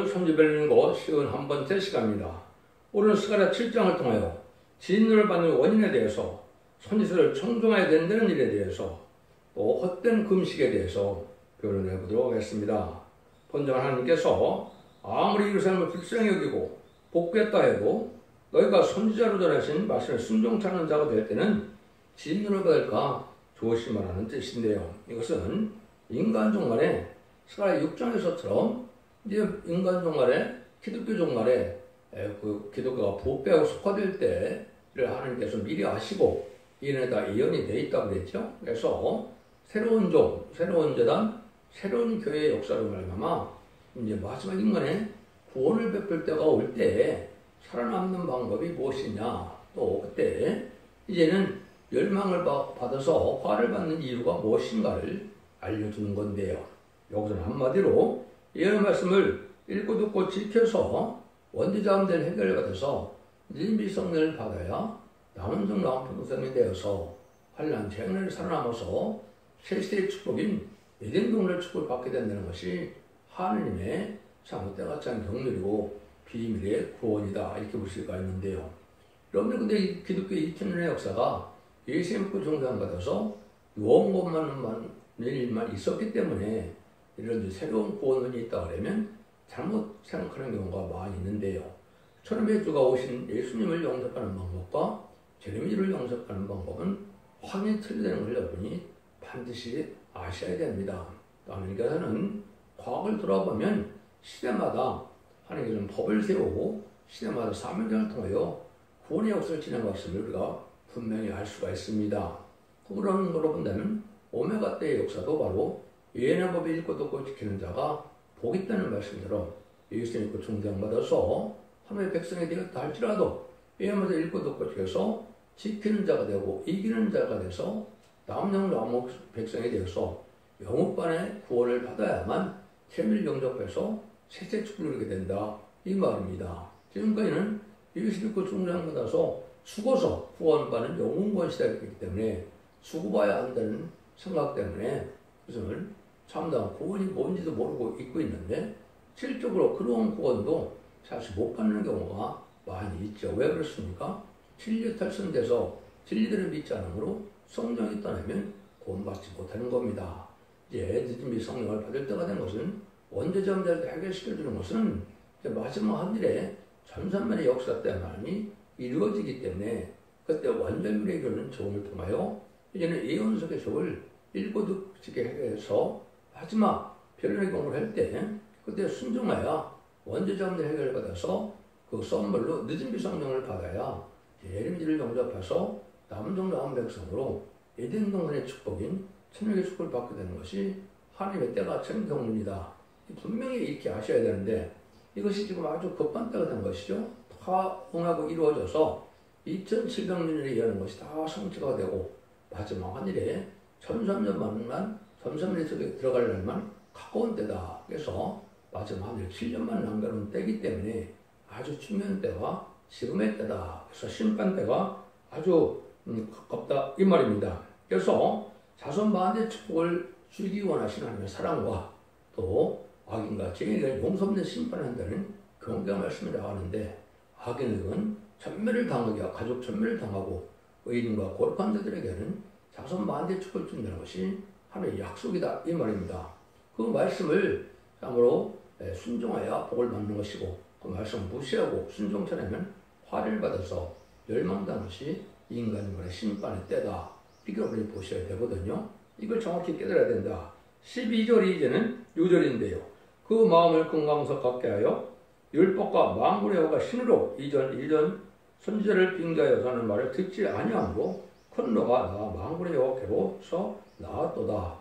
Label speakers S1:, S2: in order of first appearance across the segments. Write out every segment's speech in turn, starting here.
S1: 손지벨링고 51번째 시간입니다. 오늘은 스가랴 7장을 통하여 진노를 받는 원인에 대해서, 손짓을 청종해야 된다는 일에 대해서, 또 헛된 금식에 대해서 변론해 보도록 하겠습니다. 본장 하나님께서 아무리 예루살렘을 불쌍히 여기고 복귀했다 해도 너희가 선지자로 전하신 말씀에 순종치 않는 자가 될 때는 진노를 받을까 조심하라는 뜻인데요. 이것은 인간 종말에 스가랴 6장에서처럼 이제 인간 종말에 기독교 종말에 그 기독교가 부패하고 속화될 때를 하나님께서 미리 아시고 이에 다 예언이 되어 있다고 그랬죠. 그래서 새로운 종, 새로운 재단, 새로운 교회의 역사로 말미암아 이제 마지막 인간의 구원을 베풀 때가 올 때 살아남는 방법이 무엇이냐, 또 그때 이제는 멸망을 받아서 화를 받는 이유가 무엇인가를 알려주는 건데요. 여기서는 한마디로 예언의 말씀을 읽고 듣고 지켜서 원죄자음들 해결을 받아서 니느웨 성령을 받아야 남은 종 남은 백성이 되어서 환난 재앙을 살아남아서 세세의 축복인 에덴 동산의 축복을 받게 된다는 것이 하느님의 참 때같지 않은 경륜이고 비밀의 구원이다, 이렇게 볼 수가 있는데요. 여러분들 근데 이 기독교의 2000년의 역사가 예수 믿고 종교안 받아서 요원것만 일만 있었기 때문에 이런 새로운 구원론이 있다 그러면 잘못 생각하는 경우가 많이 있는데요. 천음의 주가 오신 예수님을 영접하는 방법과 제레미야를 영접하는 방법은 확연히 틀리다는 걸 여러분이 반드시 아셔야 됩니다. 하나님께서는 과거를 돌아보면 시대마다 하나님께서는 법을 세우고 시대마다 사명장을 통하여 구원의 역사를 진행하셨음을 우리가 분명히 알 수가 있습니다. 그런 거로 본다면 오메가 때의 역사도 바로 예언의 법을 읽고 듣고 지키는 자가 복 있다는 말씀처럼 예수 믿고 종장받아서 하나님의 백성이 되었다 할지라도 예언을 읽고 듣고 지켜서 지키는 자가 되고 이기는 자가 돼서 남은 백성이 되어서 영육반의 구원을 받아야만 태밀 영접해서 세세 축복을 누리게 된다, 이 말입니다. 지금까지는 예수 믿고 종장받아서 죽어서 구원받는 영웅권 시대이기 때문에 죽어봐야 한다는 생각 때문에 그것을 참다운 구원이 뭔지도 모르고 있고 있는데 실적으로 그런 구원도 사실 못 받는 경우가 많이 있죠. 왜 그렇습니까? 진리 탈선돼서 진리들을 믿지 않으므로 성령이 떠나면 구원받지 못하는 겁니다. 이제 니느웨 성령을 받을 때가 된 것은 원죄자음들을 해결시켜주는 것은 이제 마지막 한 일에 전산만의 역사 때만이 이루어지기 때문에 그때 완전의 해결은 종을 통하여 이제는 예언석의 적을 읽고 듣게 해서 마지막 변론의 경우를 할 때 그때 순종하여 원죄자음들 해결을 받아서 그 선물로 니느웨 성령을 받아야 예레미야를 영접해서 남은 종 남은 백성으로 에덴 동산의 축복인 천국의 축복을 받게 되는 것이 하나님의 때가 참 경륜이다. 분명히 이렇게 아셔야 되는데 이것이 지금 아주 급한 때가 된 것이죠. 다 응하고 이루어져서 2700년에 이하는 것이 다 성취가 되고 마지막 한 일에 전삼년 속에 들어갈 날만 가까운 때다. 그래서 마지막 한 일 7년만 남겨놓은 때이기 때문에 아주 중요한 때가 지금의 때다. 그래서 심판 때가 아주 가깝다, 이 말입니다. 그래서 자손 반대 축복을 주기 원하시는 하나님의 사랑과 또 악인과 죄인을 용서 없는 심판을 한다는 경고의 말씀이 나가는데 악인은 전멸을 당하게 하고 가족 전멸을 당하고 의인과 거룩한 자들에게는 자손 반대 축복을 준다는 것이 하나님의 약속이다, 이 말입니다. 그 말씀을 참으로 순종하여 복을 받는 것이고 그 말씀을 무시하고 순종치 않으면 화를 받아서 멸망당한 것이 인간의 심판의 때다, 이걸 우리 보셔야 되거든요. 이걸 정확히 깨달아야 된다. 12절이 이제는 6절인데요. 그 마음을 건강서 갖게 하여 율법과 만군의 여호와가 신으로 이전 선지자를 빙자하여 하는 말을 듣지 아니하므로 큰 노가 나 만군의 여호와께로서 나왔도다.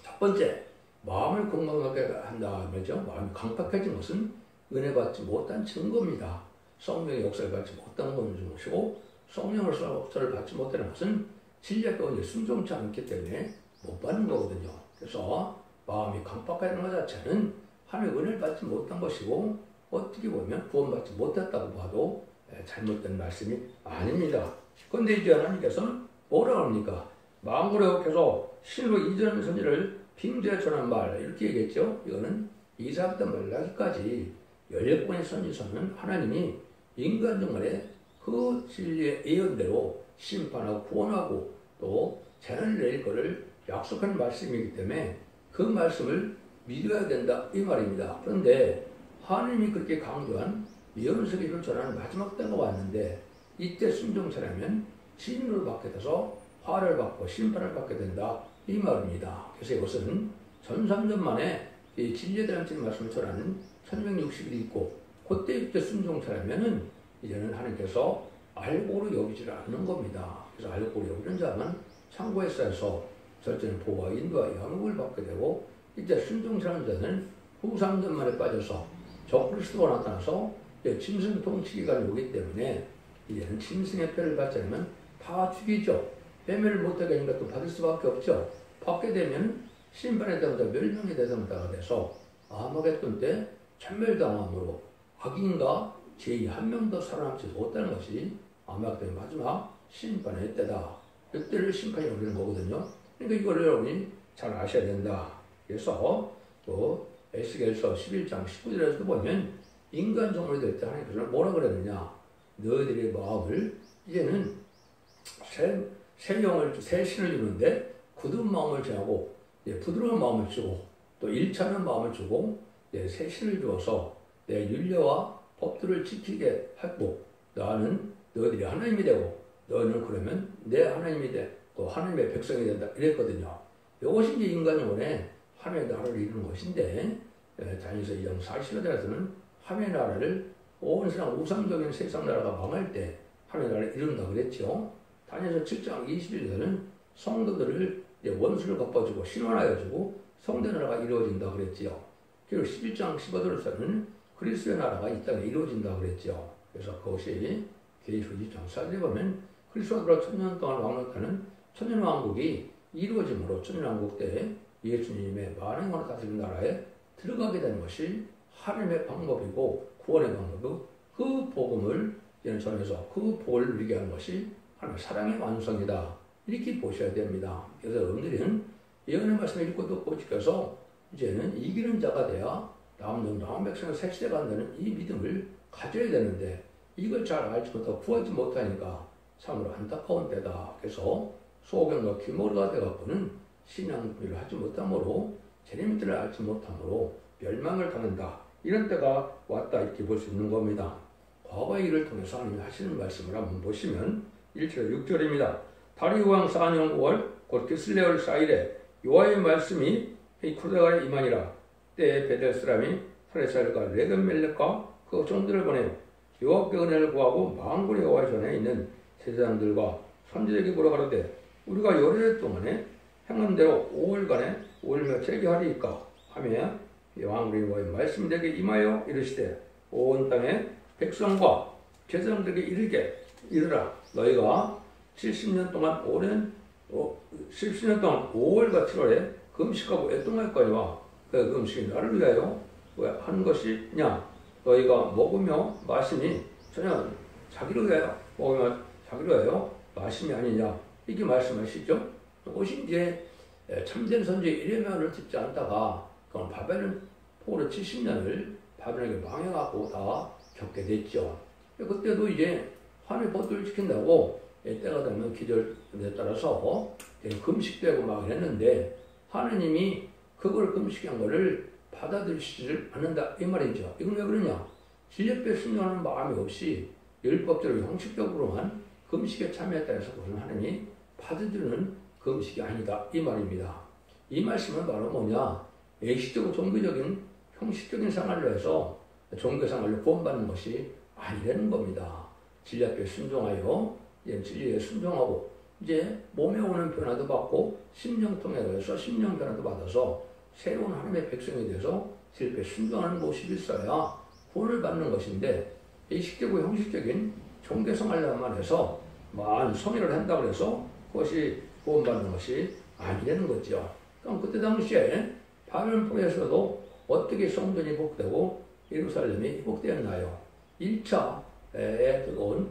S1: 첫 번째, 마음을 건강하게 한다. 그죠? 마음이 강팍해진 것은 은혜 받지 못한 증거입니다. 성령의 역사를 받지 못한 것이고 성령으로서 역사를 받지 못하는 것은 진리의 가운데 순종치 않기 때문에 못 받는 거거든요. 그래서 마음이 강팍해지는 것 자체는 하나님의 은혜를 받지 못한 것이고 어떻게 보면 구원받지 못했다고 봐도 잘못된 말씀이 아닙니다. 그런데 이제 하나님께서는 뭐라고 합니까? 만군의 여호와께서 신으로 이전 선지를 빙자해 전한 말, 이렇게 얘기했죠. 이거는 이삭부터 말라기까지 16번의 선지서는 하나님이 인간 정말에 그 진리의 예언대로 심판하고 구원하고 또 재난을 내릴 것을 약속한 말씀이기 때문에 그 말씀을 믿어야 된다 이 말입니다. 그런데 하나님이 그렇게 강조한 예언서기를 전하는 마지막 때가 왔는데 이때 순종차라면 진노를 받게 돼서 화를 받고 심판을 받게 된다 이 말입니다. 그래서 이것은 1300년 만에 이 진리에 대한 말씀을 전하는 1660일이 있고 그때 순종차라면은 이제는 하나님께서 알고로 여기지 않는 겁니다. 그래서 알고로 여기는 자는 창고에 쌓여서 절대는 보호와 인도와 양육을 받게 되고 이제 순종차는 자는 후 3년 만에 빠져서 적그리스도가 나타나서 짐승 통치기간이 오기 때문에 이제는 짐승의 표를 받지 않으면 다 죽이죠. 배멸을 못하게 하니까 또 받을 수밖에 없죠. 받게 되면 심판의 때마다 멸망의 대상자가 돼서 아마겟돈 때 천멸당함으로 악인과 죄인 한 명도 살아남지 못하는 것이 아마겟돈의 마지막 심판의 때다. 이때를 심판이 오는 거거든요. 그러니까 이걸 여러분이 잘 아셔야 된다. 그래서 또 에스겔서 11장 19절에서 보면 인간 종을 될 때 하나님께서는 뭐라 그랬느냐. 너희들의 마음을 이제는 새 신을 주는데 굳은 마음을 제하고 부드러운 마음을 주고 또 일치하는 마음을 주고 새 신을 주어서 내 율례와 법들을 지키게 하고 나는 너희들이 하나님이 되고 너희는 그러면 내 하나님이 돼 또 하나님의 백성이 된다 이랬거든요. 이것이 이제 인간용의 하나님의 나라를 이루는 것인데 다니엘서 2장 40절에서는 하나님의 나라를 온 세상 우상적인 세상 나라가 망할 때 하나님의 나라를 이룬다 그랬죠. 다니엘서 7장 21절에는 성도들을 원수를 갚아주고 신원하여주고 성대 나라가 이루어진다 그랬지요. 그리고 11장 15절에서는 그리스도의 나라가 이 땅에 이루어진다 그랬죠. 그래서 그것이 계시록 2장 4절에 보면 그리스도가 들어 1000년 동안 왕노하는 천년왕국이 이루어짐으로 천년왕국 때 예수님의 만행으로 다스리는 나라에 들어가게 되는 것이 하나님의 방법이고 구원의 방법이고 그 복음을 전해서 그 복을 누리게 하는 것이 하나님의 사랑의 완성이다. 이렇게 보셔야 됩니다. 그래서 여러분들은 예언의 말씀을 읽고 듣고 지켜서 이제는 이기는 자가 돼야 남은 백성을 새 시대가 한다는 이 믿음을 가져야 되는데 이걸 잘 알지 못하고 구하지 못하니까 참으로 안타까운 때다. 그래서 소경과 귀머리가 되어갖고는 신앙을 하지 못함으로 재림들을 알지 못함으로 멸망을 당한다. 이런 때가 왔다 이렇게 볼 수 있는 겁니다. 과거의 일을 통해서 하나님이 하시는 말씀을 한번 보시면 1절 6절입니다. 다리오 왕 4년 5월 곧 기슬레월 4일에 여호와의 말씀이 쿠르다가에 임하니라. 때에 베델 사람이 사레살과 레겜멜렉과 그 종들을 보내요. 여호와께 은혜를 구하고 만군의 여호와의 전에 있는 제사장들과 선지자에게 보러 가로되 우리가 열흘 동안에 행한 대로 5월간에 5월 며칠에 하리이까 하며 왕의 여호와의 말씀이 내게 임하여 이르시되 온 땅의 백성과 제사장들에게 이르게 이르라. 너희가 70년 동안 5월과 7월에 금식하고 애통할거니와 그 금식이 나를 위하여 왜 한 것이냐. 너희가 먹으며 마심이 전혀 자기를 위하여 먹으며 자기를 위하여 마심이 아니냐. 이렇게 말씀하시죠. 그것이 이제 참된 선지의 이레미야를 듣지 않다가 그건 바벨론 포로 70년을 바벨론에게 망해갖고 다 겪게 됐죠. 그때도 이제 하나님의 법도를 지킨다고 때가 되면 기절에 따라서 금식되고 막 이랬는데 하나님이 그걸 금식한 거를 받아들이지를 않는다 이 말이죠. 이건 왜 그러냐? 진리에 순종하는 마음이 없이 율법적으로 형식적으로만 금식에 참여했다 해서 그것은 하나님이 받아들이는 금식이 아니다 이 말입니다. 이 말씀은 바로 뭐냐? 의식적으로 종교적인 형식적인 생활로 해서 종교생활로 구원받는 것이 아니라는 겁니다. 진리 앞에 순종하여 진리에 순종하고 이제 몸에 오는 변화도 받고 심령 통해서 심령 변화도 받아서 새로운 하나님의 백성이 돼서 진리 앞에 순종하는 모습이 있어야 구원을 받는 것인데 의식적이고 형식적인 종교생활로만 해서 많은 성의를 한다고 해서 그것이 구원받는 것이 아니라는 거죠. 그럼 그때 당시에 바벨론 포에서도 어떻게 성전이 회복되고 예루살렘이 회복되었나요? 1차에 들어온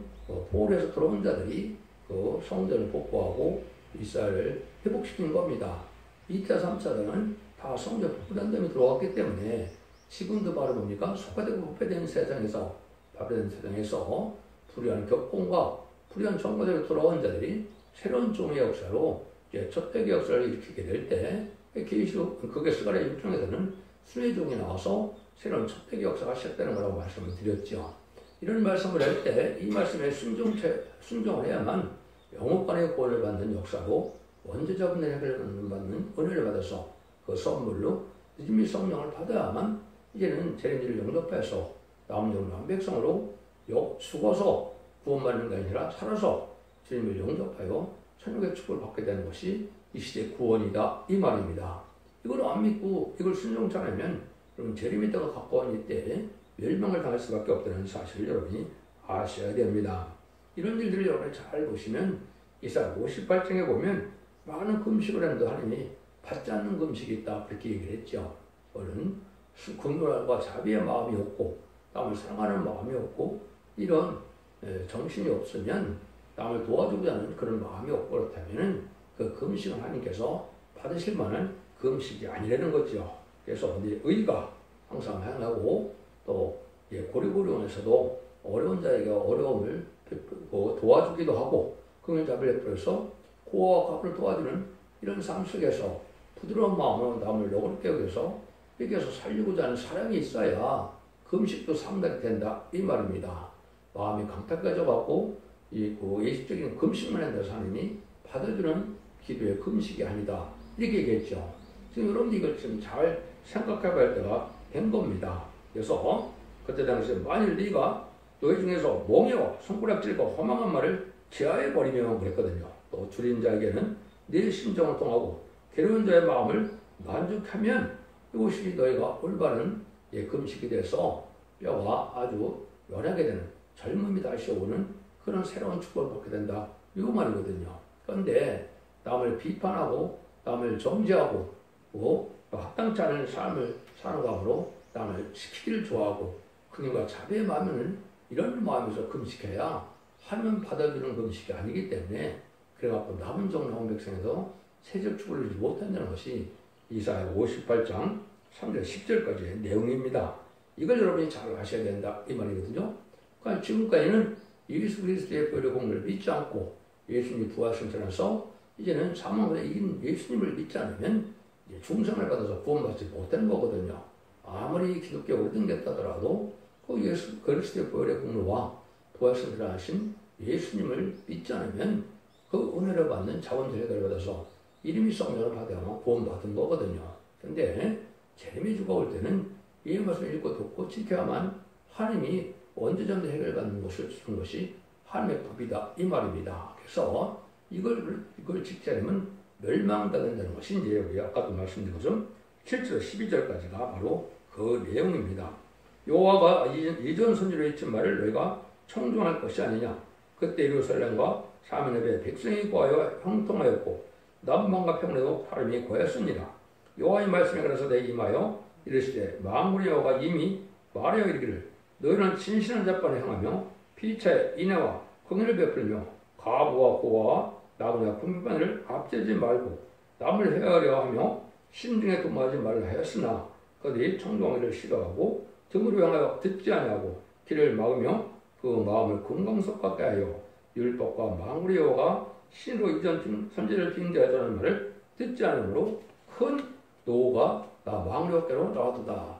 S1: 포로에서 들어온 자들이 그 성전을 복구하고 이스라엘을 회복시킨 겁니다. 2차, 3차는 다 성전 복구단점이 들어왔기 때문에 지금도 바로 뭡니까? 속화되고 부패된 세상에서 파괴된 세상에서 불의한 격공과 불의한 정보대로 돌아온 자들이 새로운 종의 역사로 이제 첫대기 역사를 일으키게 될 때 계시록 그게 스가랴 6장에서는 순회 종이 나와서 새로운 첫대기 역사가 시작되는 거라고 말씀을 드렸죠. 이런 말씀을 할 때 이 말씀에 순종을 해야만 영혼간의 구원을 받는 역사로 원죄자분의 해결을 받는 은혜를 받아서 그 선물로 믿음의 성령을 받아야만 이제는 재림일을 영접해서 남은 영원한 백성으로 죽어서 구원받는 게 아니라 살아서 주님을 영접하여 천국의 축복을 받게 되는 것이 이 시대의 구원이다 이 말입니다. 이걸 안 믿고 이걸 순종치 않으면 그럼 재림의 때가 가까운 이때에 멸망을 당할 수밖에 없다는 사실을 여러분이 아셔야 됩니다. 이런 일들을 여러분이 잘 보시면 이사야 58장에 보면 많은 금식을 했는데 하나님이 받지 않는 금식이 있다 그렇게 얘기를 했죠. 얼른 긍휼과 자비의 마음이 없고 남을 사랑하는 마음이 없고 이런 정신이 없으면 남을 도와주고자 하는 그런 마음이 없고 그렇다면 그 금식은 하나님께서 받으실 만한 금식이 아니라는 거죠. 그래서 의가 항상 행하고 또 고리고리원에서도 어려운 자에게 어려움을 도와주기도 하고 긍휼자비를 베풀어서 고아와 갑을 도와주는 이런 삶 속에서 부드러운 마음으로 남을 너그럽게 여겨서 여기서 살리고자 하는 사랑이 있어야 금식도 상달이 된다 이 말입니다. 마음이 강탁해져갖고 예식적인 금식만 한다서 하나님이 받아주는 기도의 금식이 아니다 이렇게 얘기했죠. 지금 여러분들 이걸 좀 잘 생각해봐야 할 때가 된 겁니다. 그래서 그때 당시에 만일 네가 너희 중에서 몽해와 손가락질과 허망한 말을 제하해버리면 그랬거든요. 또 줄인 자에게는 네 심정을 통하고 괴로운 자의 마음을 만족하면 이것이 너희가 올바른 금식이 돼서 뼈가 아주 연하게 되는 젊음이 다시 오는 그런 새로운 축복을 받게 된다. 이 말이거든요. 그런데 남을 비판하고 남을 정죄하고 합당치 않은 삶을 사는 가운데로 남을 시키기를 좋아하고 긍휼과 자비의 마음은 이런 마음에서 금식해야 하면 받아주는 금식이 아니기 때문에 그래갖고 남은 종 남은 백성에서 세적 축복을 주지 못한다는 것이 이사야 58장 3절 10절까지의 내용입니다. 이걸 여러분이 잘 아셔야 된다 이 말이거든요. 그러니까 지금까지는 예수 그리스도의 보혈의 공로를 믿지 않고 예수님이 부활하신 전에서 이제는 사망을 이긴 예수님을 믿지 않으면 중생을 받아서 구원받지 못하는 거거든요. 아무리 기독교가 오래된겠다더라도 그 예수 그리스도의 보혈의 공로와 부활하신 전하신 예수님을 믿지 않으면 그 은혜를 받는 자원들의 해결을 받아서 이름이 성령을 받아야만 구원받은 거거든요. 근데 재림의 주가 올 때는 이 말씀을 읽고 듣고 지켜야만 하나님이 원죄자의 해결을 받는 것을 주는 것이 하나님의 법이다 이 말입니다. 그래서 이걸 지키지 않으면 멸망당한다는 것이 이제 우리 아까도 말씀드린 것처럼 7절 12절까지가 바로 그 내용입니다. 여호와가 이전 선지로 잊힌 말을 너희가 청종할 것이 아니냐. 그때 예루살렘과 사면읍에 백성이 구하여 형통하였고 남방과 평내도 파름이 고였습니다. 여호와의 말씀에 그래서 내 임하여 이르시되 만군의 여호와가 이미 말하여 이르기를 너희는 진실한 자반을 행하며 피차에 인애와 긍휼을 베풀며 가부와 고아와 나그네와 분배반을 앞세지 말고 남을 헤아려 하며 신중에 도모하지 말라 하였으나 그들이 청종하기를 싫어하고 등으로 향하여 듣지 아니하고 길을 막으며 그 마음을 금강석같게 하여 율법과 만군의 여호와가 신으로 이전 선지를 빙자하자는 말을 듣지 않으므로 큰 노가 나 만군의 여호와께로 나왔도다.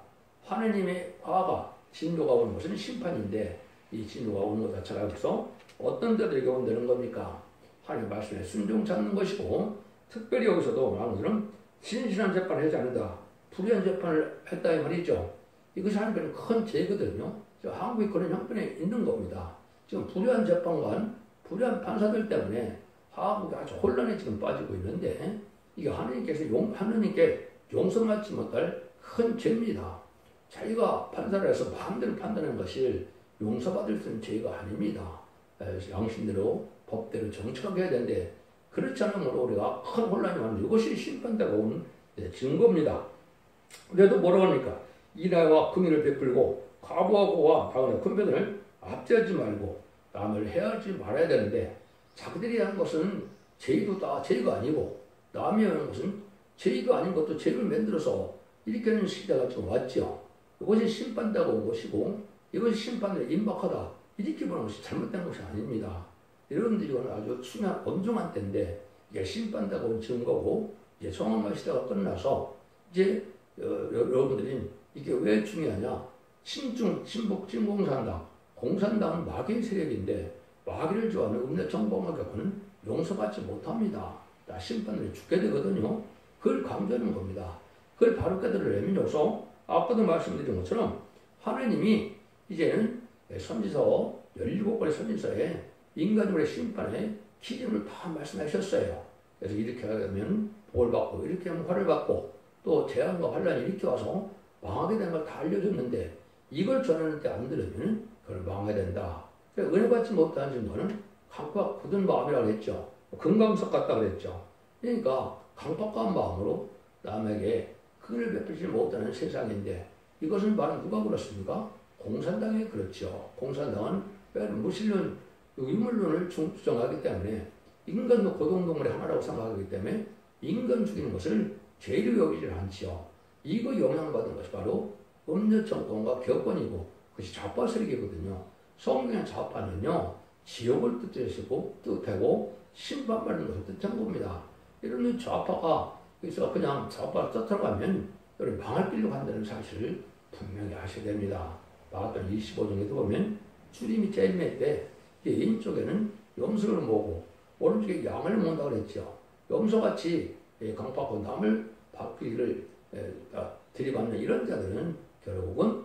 S1: 하느님의 화가 진노가 오는 것은 심판인데 이 진노가 오는 것 자체가 여기서 어떤 자들에게 온다는 겁니까? 하나님 말씀에 순종 찾는 것이고 특별히 여기서도 나는 진실한 재판을 하지 않는다. 불의한 재판을 했다 이 말이죠. 이것이 하나님께는 큰 죄거든요. 한국이 그런 형편에 있는 겁니다. 지금 불의한 재판관, 불의한 판사들 때문에 한국이 아주 혼란에 지금 빠지고 있는데 이게 하나님께 용서받지 못할 큰 죄입니다. 자기가 판사를 해서 마음대로 판단하는 것이 용서받을 수 있는 죄가 아닙니다. 양심대로 법대로 정직하게 해야 되는데 그렇지 않으므로 우리가 큰 혼란이 왔는데 이것이 심판대가 오는 증거입니다. 그래도 뭐라고 합니까? 인애와 긍휼을 베풀고 과부하고와 나그네 큰배들을 압제하지 말고 남을 해하지 말아야 되는데 자기들이 하는 것은 죄도 다 죄가 아니고 남이 하는 것은 죄도 아닌 것도 죄를 만들어서 이렇게 하는 시대가 지금 왔죠. 이것이 심판다고 온 것이고 이것이 심판을 임박하다 이렇게 보는 것이 잘못된 것이 아닙니다. 여러분들이 이건 아주 중요한 엄중한 때인데 이게 심판다고 온 증거고 이제 성황말 시대가 끝나서 이제 여러분들이 이게 왜 중요하냐? 친중, 친북, 진공산당, 공산당은 마귀의 세력인데 마귀를 좋아하는 음료 정봉의 경우는 용서받지 못합니다. 다 심판을 죽게 되거든요. 그걸 강조하는 겁니다. 그걸 바로 깨달으려면서 아까도 말씀드린 것처럼 하나님이 이제는 선지서 17권의 선지서에 인간들의 심판의 기준을 다 말씀하셨어요. 그래서 이렇게 하면 복을 받고 이렇게 하면 화를 받고 또 재앙과 환란이 이렇게 와서 망하게 되는 걸 다 알려줬는데 이걸 전하는데 안 들으면 그걸 망하게 된다. 은혜 받지 못하는 증거는 강팍 굳은 마음이라고 했죠. 금강석 같다고 그랬죠. 그러니까 강팍한 마음으로 남에게 그를 베풀지 못하는 세상인데 이것은 바로 누가 그렇습니까? 공산당이 그렇죠. 공산당은 무신론, 유물론을 주장하기 때문에 인간도 고동동물의 하나라고 생각하기 때문에 인간 죽이는 것을 죄로 여기질 않지요. 이거 영향받은 것이 바로 음료 정권과 교권이고 그것이 좌파 세력이거든요. 성경의 좌파는요, 지옥을 뜻하고 심판받는 것을 뜻한 겁니다. 이런 좌파가 그래서 그냥 좌파를 떠들어가면 여러분 망할 길로 간다는 사실을 분명히 아셔야 됩니다. 마가복음 25장에도 보면 주님이 제일 때 왼쪽에는 염소를 모으고 오른쪽에 양을 모은다고 그랬죠. 염소같이 강팍하고 남을 바퀴를 들이받는 이런 자들은 결국은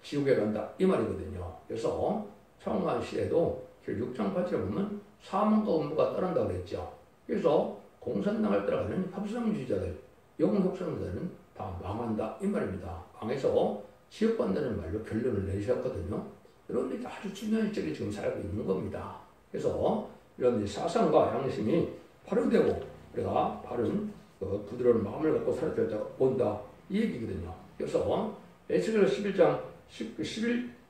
S1: 지옥에 간다 이 말이거든요. 그래서 창왕 시대도 6장 8절에 보면 사망과 음부가 따른다고 그랬죠. 그래서 공산당을 따라가는 협상주의자들, 영웅협상자들은 다 망한다 이 말입니다. 망해서 지옥 간다는 말로 결론을 내리셨거든요. 여러분들이 아주 중요한 시절에 지금 살고 있는 겁니다. 그래서 여러분들이 사상과 양심이 발효되고 우리가 바른 부드러운 마음을 갖고 살아야 때가 온다 이 얘기거든요. 그래서 에스겔 11장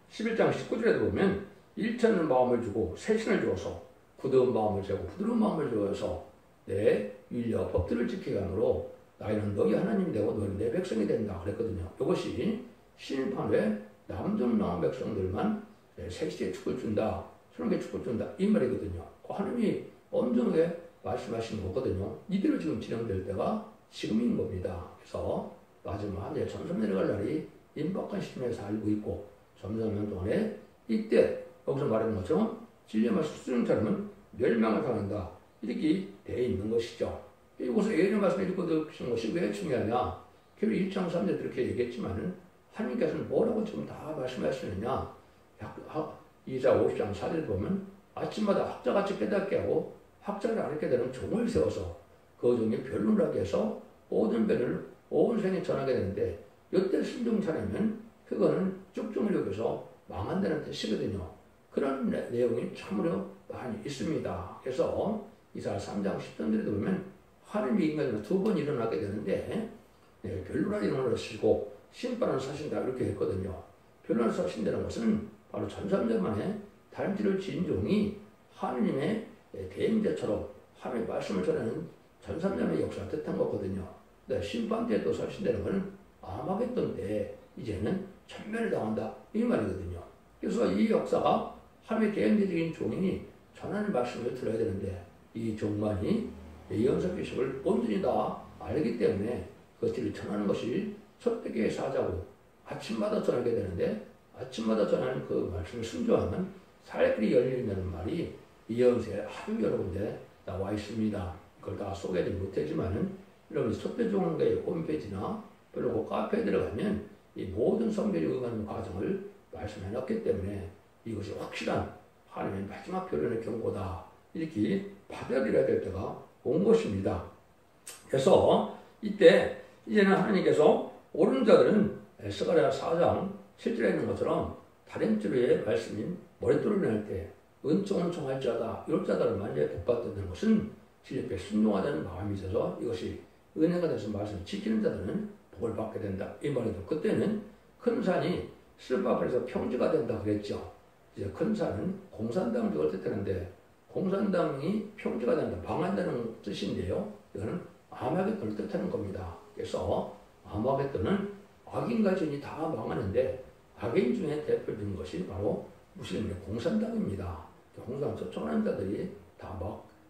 S1: 19절에도 보면 일천은 마음을 주고 새신을 주어서 굳은 마음을 주고 부드러운 마음을 주어서 내 율법 법들을 지키게 하므로 나이는 너희 하나님이 되고 너희는 내 백성이 된다 그랬거든요. 이것이 심판 후에 남좀 남은 백성들만 새시의 축을 준다, 수능의 축을 준다 이 말이거든요. 하나님이 엄정하게 말씀하신 거거든요. 이대로 지금 진행될 때가 지금인 겁니다. 그래서 마지막 이제 점점 내려갈 날이 임박한 시점에 살고 있고 점점 동안에 이때 여기서 말하는 것처럼 진리의 말씀 수능 사람은 멸망을 당한다 이렇게 되어 있는 것이죠. 이것을 예전에 말씀드린 것이 왜 중요하냐? 결국 1장 3절 이렇게 얘기했지만은 하나님께서는 뭐라고 지금 다 말씀하시느냐? 이사 50장 4절 보면 아침마다 학자같이 깨닫게 하고 학자를 알게 되는 종을 세워서 그 종이 변론을 하게 해서 모든 변을 온 생에 전하게 되는데 이때 순종차려면 그거는 쭉쭉 여겨서 망한다는 뜻이거든요. 그런 내용이 참으로 많이 있습니다. 그래서 이사 3장 10절에도 보면 하나님이 인간으로 두 번 일어나게 되는데 변론을 일어나시고 심판을 사신다 이렇게 했거든요. 변론을 사신다는 것은 바로 전삼자만에 다림질을 지은 종이 하나님의 대행자처럼 하나님의 말씀을 전하는 전삼자의 역사를 뜻한 거거든요. 심판 때도 사신다는 것은 아마겟돈 때 이제는 천멸을 당한다 이 말이거든요. 그래서 이 역사가 하나님의 대행자적인 종이 전하는 말씀을 들어야 되는데 이 종만이 예언서 기식을 온전히 다 알기 때문에 그것들을 전하는 것이 첫대기의 사자고 아침마다 전하게 되는데 아침마다 전하는 그 말씀을 순종하면 살길이 열린다는 말이 예언서에 아주 여러 군데 나와 있습니다. 그걸 다 소개하지 못하지만은 여러분이 첫대종교의 홈페이지나 그리고 카페에 들어가면 이 모든 성경이 응하는 과정을 말씀해 놨기 때문에 이것이 확실한 하나님의 마지막 결론의 경고다 이렇게 받아들여야 될 때가 온 것입니다. 그래서 이때 이제는 하나님께서 옳은 자들은 스가랴 4장 7절에 있는 것처럼 다림줄의 말씀인 머릿돌을 낼 때 은총할 자다 이럴 자들만 이제 복받는 것은 진리에 순종하자는 마음이 있어서 이것이 은혜가 돼서 말씀을 지키는 자들은 복을 받게 된다 이 말이죠. 그때는 큰 산이 슬바벨에서 평지가 된다 그랬죠. 이제 큰 산은 공산당 쪽을 뜻하는데 공산당이 평지가 된다 망한다는 뜻인데요. 이거는 아마겟돈을 뜻하는 겁니다. 그래서 아마겟돈은 악인과 전이 다 망하는데 악인 중에 대표적인 것이 바로 무슬림의 공산당입니다. 공산 쫓아가는 자들이 다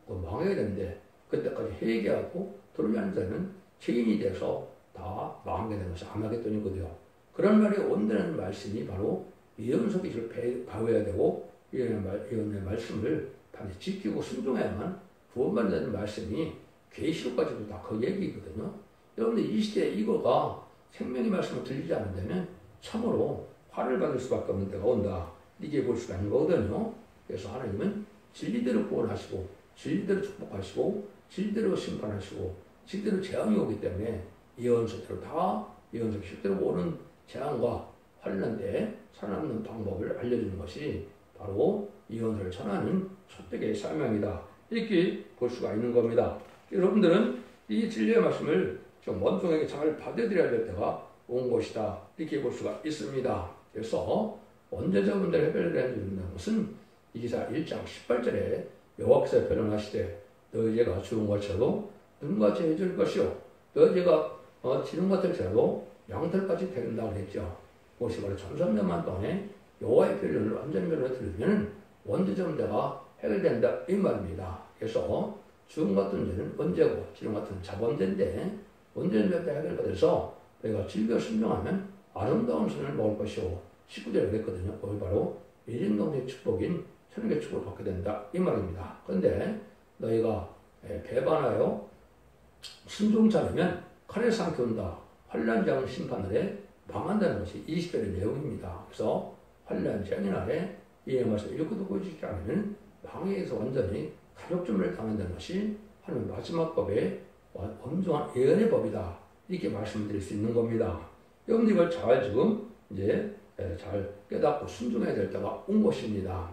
S1: 망하게 되는데 그때까지 회개하고 돌아가는 자는 죄인이 돼서 다 망하게 되는 것이 아마겟돈이거든요. 그런 말이 온다는 말씀이 바로 예언서기를 봐야 되고 예언의 말씀을 반드시 지키고 순종해야만 구원받는다는 말씀이 계시록까지도 다 그 얘기거든요. 여러분들 이 시대에 이거가 생명의 말씀을 들리지 않는다면 참으로 화를 받을 수밖에 없는 때가 온다. 이게 볼 수가 있는 거거든요. 그래서 하나님은 진리대로 구원하시고 진리대로 축복하시고 진리대로 심판하시고 진리대로 재앙이 오기 때문에 예언서대로 다 예언서 실대로 오는 재앙과 환난 때 살아남는 방법을 알려주는 것이 바로 예언서를 전하는 초대교회의 사명이다. 이렇게 볼 수가 있는 겁니다. 여러분들은 이 진리의 말씀을 좀 원통에게 잘 받아들여야 될 때가 온 것이다. 이렇게 볼 수가 있습니다. 그래서 원죄자분들 해결해야 된다는 것은 이기사 1장 18절에 여호와께서 변론하시되 너희 죄가 죽은 것처럼 눈같이 해줄 것이요 너희 죄가 지름 같을지라도 양털같이 되는다고 했죠. 그것이 바로 1300만 동안에 여호와의 변론을 완전 변론을 들으면 원죄자 문제가 해결된다 이 말입니다. 그래서 죽음 같은 죄는 원죄고 지름 같은 자범죄인데 원죄는 해결받아서 너희가 즐겨 순종하면 아름다운 선을 먹을 것이오. 19절에 그랬거든요. 그걸 바로 일인동의 축복인 천국의 축복을 받게 된다 이 말입니다. 그런데 너희가 배반하여 순종치 않으면 칼에 삼켜온다. 환난장 심판날에 망한다는 것이 20절의 내용입니다. 그래서 환난장의 날에 이 말씀을 읽고 듣고 지키지 않으면 망해에서 완전히 가족점을 당한다는 것이 하나님 마지막 법의 엄중한 예언의 법이다. 이렇게 말씀드릴 수 있는 겁니다. 여러분 이걸 잘 지금 이제 잘 깨닫고 순종해야 될 때가 온 것입니다.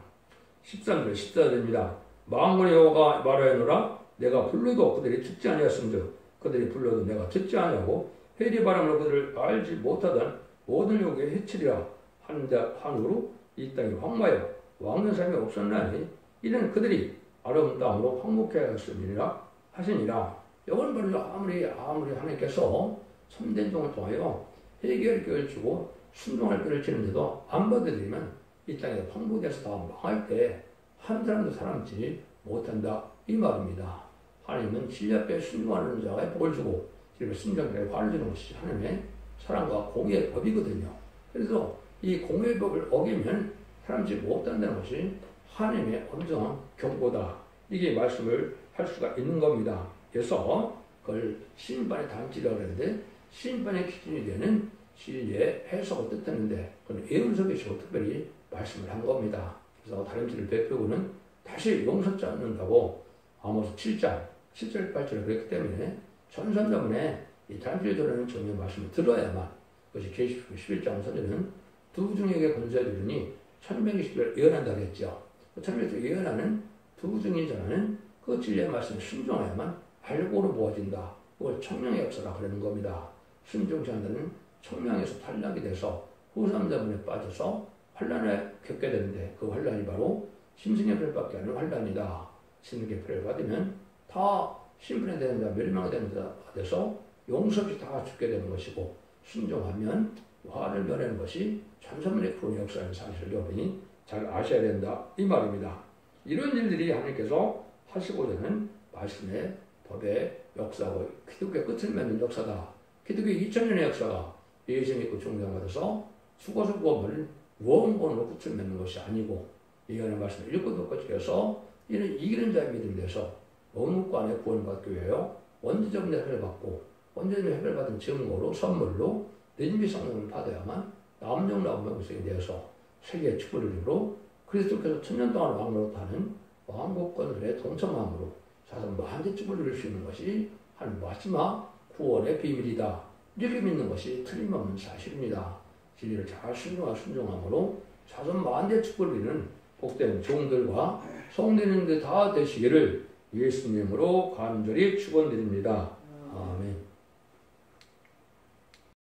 S1: 13절 14절입니다. 만군의 여호와가 말하였노라 내가 불러도 그들이 듣지 아니하였음즉 그들이 불러도 내가 듣지 아니하고 회리 바람으로 그들을 알지 못하던 모든 요구에 해치리라 한으로 이 땅이 황마여 왕는 삶이 없었나니 이는 그들이 아름다운 땅으로 황목해 하였음이니라 하시니라. 이건 바로 아무리 하나님께서 참된 종을 통하여 회개할 꾀를 주고 순종할 꾀를 치는데도 안 받아들이면 이 땅에 황무돼서 다 망할 때 한 사람도 살아남지 못한다 이 말입니다. 하나님은 진리 앞에 순종하는 자가 복을 주고 진리 순종자에게 화를 주는 것이 하나님의 사랑과 공의의 법이거든요. 그래서 이 공의의 법을 어기면 살아남지 못한다는 것이 하나님의 엄정한 경고다. 이게 말씀을 할 수가 있는 겁니다. 그래서 그걸 심판의 단지라고 하는데 심판의 기준이 되는 진리의 해석을 뜻하는데 그건 예언서에서 특별히 말씀을 한 겁니다. 그래서 다림질을 베푸고는 다시 용서치 않는다고 아모스 7장 7절 8절에 그랬기 때문에 천선자문에 이 다림질을 드러내는 정의 말씀을 들어야만 그것이 계시록 11장 선전은 두 중에게 건져야 되니 1220을 예언한다고 했죠. 1220을 예언하는 두 중이 전하는 그 진리의 말씀을 순종해야만 알고로 모아진다. 그걸 청량의 역사라고 그러는 겁니다. 순종치 않는 청량에서 탈락이 돼서 후삼자문에 빠져서 환란을 겪게 되는데 그 환란이 바로 심승의 표를 하는 환란이다. 심승의 표를 받으면 다 심판이 되는 자, 멸망이 되는 자가 돼서 용서 없이 다 죽게 되는 것이고 순종하면 화를 면하는 것이 천사문의 푸른 역사라는 사실을 여러분이 잘 아셔야 된다. 이 말입니다. 이런 일들이 하나님께서 하시고자는 말씀의 법의 역사고 기독교의 끝을 맺는 역사다. 기독교의 2000년의 역사가 예수 믿고 중생받아서 죽어서 구원을 원본으로 끝을 맺는 것이 아니고 예언의 말씀을 읽고 듣고 지켜서 이는 이기는 자의 믿음이 돼서 원문과 안에 구원받기 위하여 원죄적 해결을 받고 원죄적 해결을 받은 증거로 선물로 내진비 성령을 받아야만 남용나무의 백성이 되어서 세계의 축복을 이루로 그리스도께서 천년 동안 왕노릇하는 왕국권들의 동참함으로 자선 만대 축복을 이룰 수 있는 것이 한 마지막 구원의 비밀이다. 이렇게 믿는 것이 틀림없는 사실입니다. 진리를 잘 순종함으로 자선 만대 축복을 이루는 복된 종들과 성도님들 다 되시기를 예수님으로 간절히 축원드립니다. 아멘.